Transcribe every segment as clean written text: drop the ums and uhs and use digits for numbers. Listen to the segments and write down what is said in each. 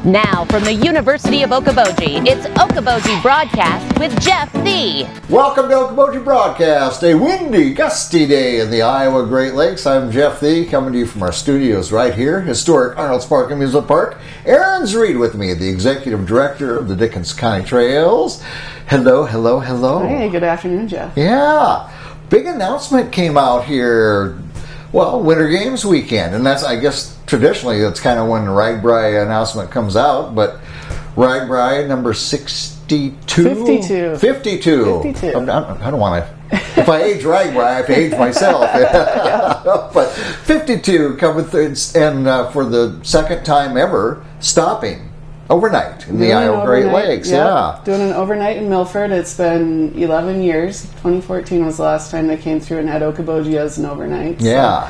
Now, from the University of Okoboji, it's Okoboji Broadcast with Jeff Thee. Welcome to Okoboji Broadcast, a windy, gusty day in the Iowa Great Lakes. I'm Jeff Thee, coming to you from our studios right here, historic Arnold's Park Amusement Park. Erin Reed with me, the Executive Director of the Dickinson County Trails. Hello. Hey, good afternoon, Jeff. Yeah, big announcement came out here. Well, Winter Games weekend, and that's, I guess, traditionally, that's kind of when the RAGBRAI announcement comes out, but RAGBRAI number 62? 52. 52. I don't want to, if I age RAGBRAI, I have to age myself. But 52 coming through, and for the second time ever, stopping overnight in the Iowa Great Lakes. Yeah. Doing an overnight in Milford. It's been 11 years. 2014 was the last time they came through and had Okoboji as an overnight. Yeah.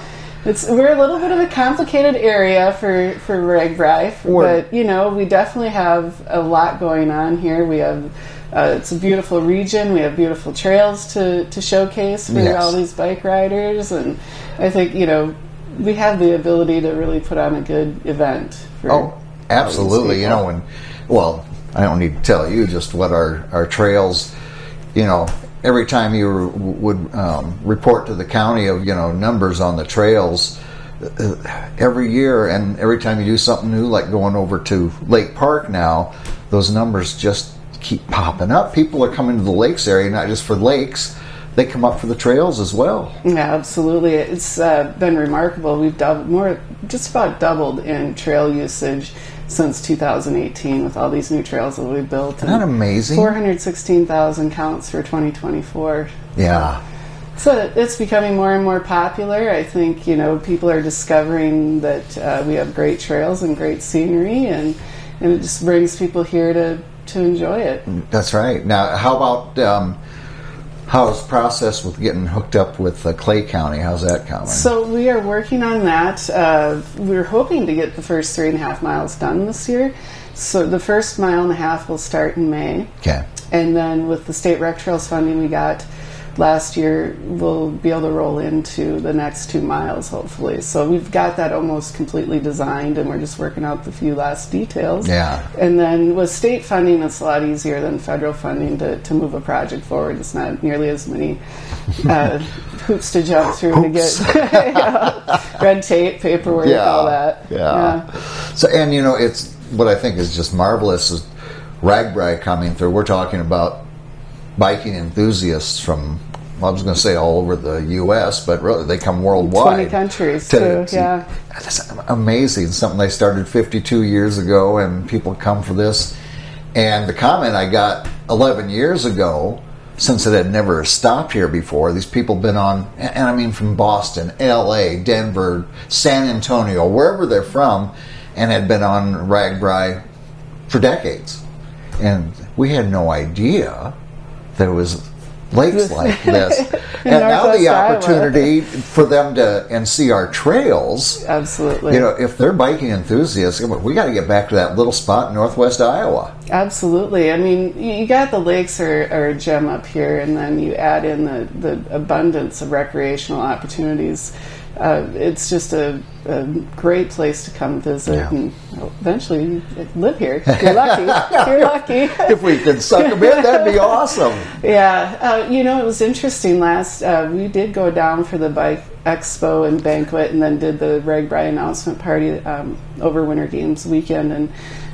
So we're a little bit of a complicated area for RAGBRAI, but we definitely have a lot going on here. We have it's a beautiful region. We have beautiful trails to showcase for all these bike riders, and I think we have the ability to really put on a good event. Absolutely. I don't need to tell you just what our trails, every time you would report to the county of, numbers on the trails every year, and every time you do something new, like going over to Lake Park now, those numbers just keep popping up. People are coming to the lakes area, not just for lakes. They come up for the trails as well. Yeah, absolutely. It's been remarkable. We've just about doubled in trail usage since 2018 with all these new trails that we've built. Isn't that amazing? 416,000 counts for 2024. Yeah. So it's becoming more and more popular. I think, people are discovering that we have great trails and great scenery, and it just brings people here to enjoy it. That's right. Now, how about... how's the process with getting hooked up with Clay County? How's that coming? So we are working on that. We're hoping to get the first 3.5 miles done this year. So the first 1.5 miles will start in May. Okay. And then with the state rec trails funding we got last year, we'll be able to roll into the next 2 miles, hopefully. So we've got that almost completely designed, and we're just working out the few last details. Yeah. And then with state funding, it's a lot easier than federal funding to move a project forward. It's not nearly as many hoops to jump through to get red tape, paperwork, all that. Yeah. So, and it's what I think is just marvelous is RAGBRAI coming through. We're talking about biking enthusiasts from, I was going to say all over the U.S., but really they come worldwide. 20 countries, too, yeah. That's amazing. Something they started 52 years ago, and people come for this. And the comment I got 11 years ago, since it had never stopped here before, these people been on, and I mean from Boston, L.A., Denver, San Antonio, wherever they're from, and had been on RAGBRAI for decades. And we had no idea there was lakes like this. And now the opportunity for them to see our trails. Absolutely. If they're biking enthusiasts, we got to get back to that little spot in northwest Iowa. Absolutely. I mean, you got the lakes are a gem up here, and then you add in the abundance of recreational opportunities. It's just a great place to come visit and eventually live here. You're lucky. You're lucky. If we could suck them in, that'd be awesome. Yeah. It was interesting. We did go down for the bike expo and banquet, and then did the RAGBRAI announcement party over Winter Games weekend. And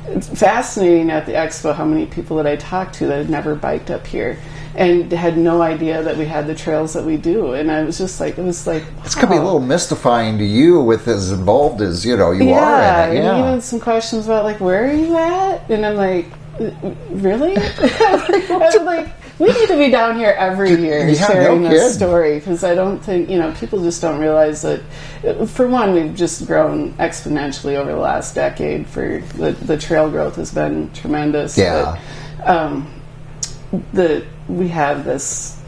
it's fascinating at the expo how many people that I talked to that had never biked up here and had no idea that we had the trails that we do. And I was just like, wow. It's going to be a little mystifying to you with as involved as, you are in it. Yeah, and even some questions about, where are you at? And I'm like, really? I'm like, we need to be down here every year sharing this story, because I don't think, people just don't realize that, for one, we've just grown exponentially over the last decade. For the trail growth has been tremendous. Yeah. But, we have this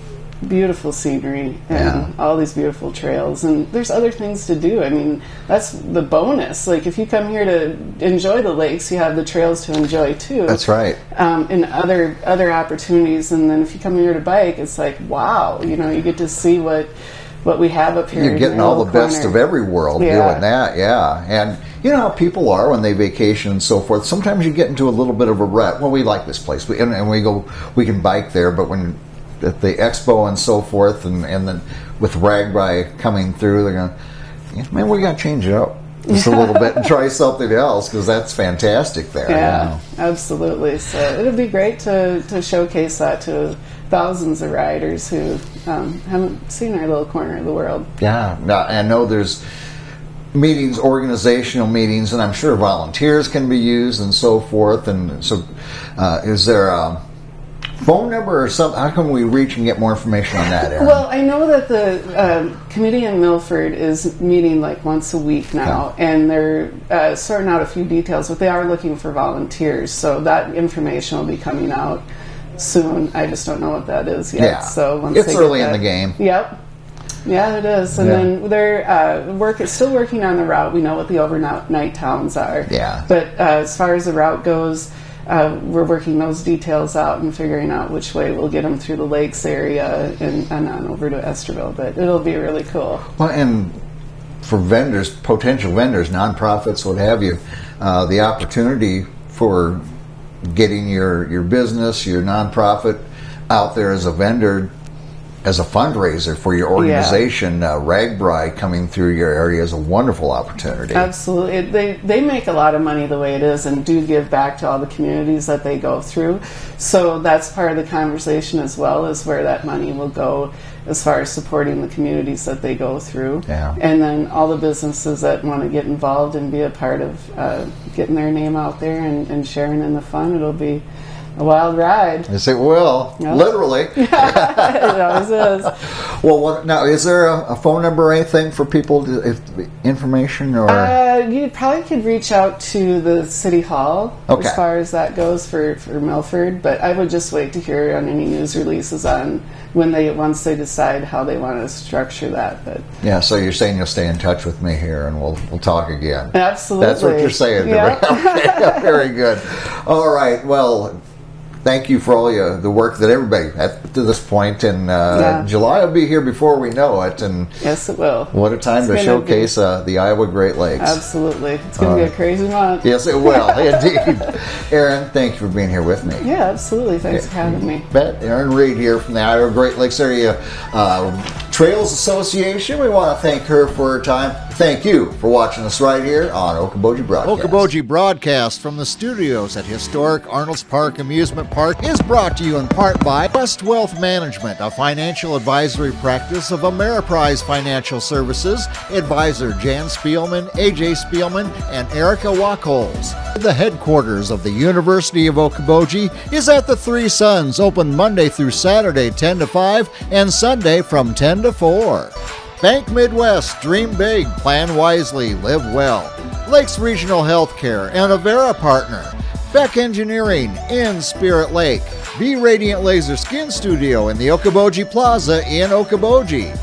beautiful scenery and all these beautiful trails, and there's other things to do. I mean, that's the bonus. If you come here to enjoy the lakes, you have the trails to enjoy too. That's right. And other opportunities. And then if you come here to bike, it's like, wow, you get to see what what we have up here. You're getting all the best of every world doing that, yeah. And you know how people are when they vacation and so forth. Sometimes you get into a little bit of a rut. Well, we like this place, and we can bike there, but when at the expo and so forth, and then with RAGBRAI coming through, they're going, man, we got to change it up just a little bit and try something else, because that's fantastic there. Yeah, absolutely. So it'll be great to showcase that to thousands of riders who haven't seen our little corner of the world. Yeah, I know there's meetings, organizational meetings, and I'm sure volunteers can be used and so forth. And so, is there a phone number or something? How can we reach and get more information on that, Erin? Well, I know that the committee in Milford is meeting like once a week now, and they're sorting out a few details, but they are looking for volunteers, so that information will be coming out soon. I just don't know what that is yet. Yeah. So once it's early in the game. Yep. Yeah, it is. And then they're still working on the route. We know what the overnight towns are. Yeah. But as far as the route goes, we're working those details out and figuring out which way we'll get them through the lakes area and on over to Esterville. But it'll be really cool. Well, and for vendors, potential vendors, nonprofits, what have you, the opportunity for getting your business, your nonprofit out there as a vendor, as a fundraiser for your organization, RAGBRAI coming through your area is a wonderful opportunity. Absolutely. They make a lot of money the way it is and do give back to all the communities that they go through. So that's part of the conversation as well, is where that money will go as far as supporting the communities that they go through. Yeah. And then all the businesses that want to get involved and be a part of getting their name out there and sharing in the fun. It'll be a wild ride. Yes, it will. Yep. Literally. It always is. Well, now, is there a phone number or anything for people, information? Or you probably could reach out to the City Hall as far as that goes for Milford, but I would just wait to hear on any news releases on once they decide how they want to structure that. But yeah, so you're saying you'll stay in touch with me here, and we'll talk again. Absolutely. That's what you're saying. Yeah. Okay, very good. All right. Well, thank you for all the work that everybody to this point. And July will be here before we know it. And yes, it will. What a time to showcase the Iowa Great Lakes. Absolutely. It's going to be a crazy month. Yes, it will. Indeed. Erin, thank you for being here with me. Yeah, absolutely. Thanks for having me. Erin Reed here from the Iowa Great Lakes Area Trails Association. We want to thank her for her time. Thank you for watching us right here on Okoboji Broadcast. Okoboji Broadcast from the studios at historic Arnold's Park Amusement Park is brought to you in part by West Wealth Management, a financial advisory practice of Ameriprise Financial Services. Advisor Jan Spielman, AJ Spielman, and Erica Wachholz. The headquarters of the University of Okoboji is at the Three Sons, open Monday through Saturday 10 to 5 and Sunday from 10 to 4. Bank Midwest, dream big, plan wisely, live well. Lakes Regional Healthcare and Avera Partner. Beck Engineering in Spirit Lake. Be Radiant Laser Skin Studio in the Okoboji Plaza in Okoboji.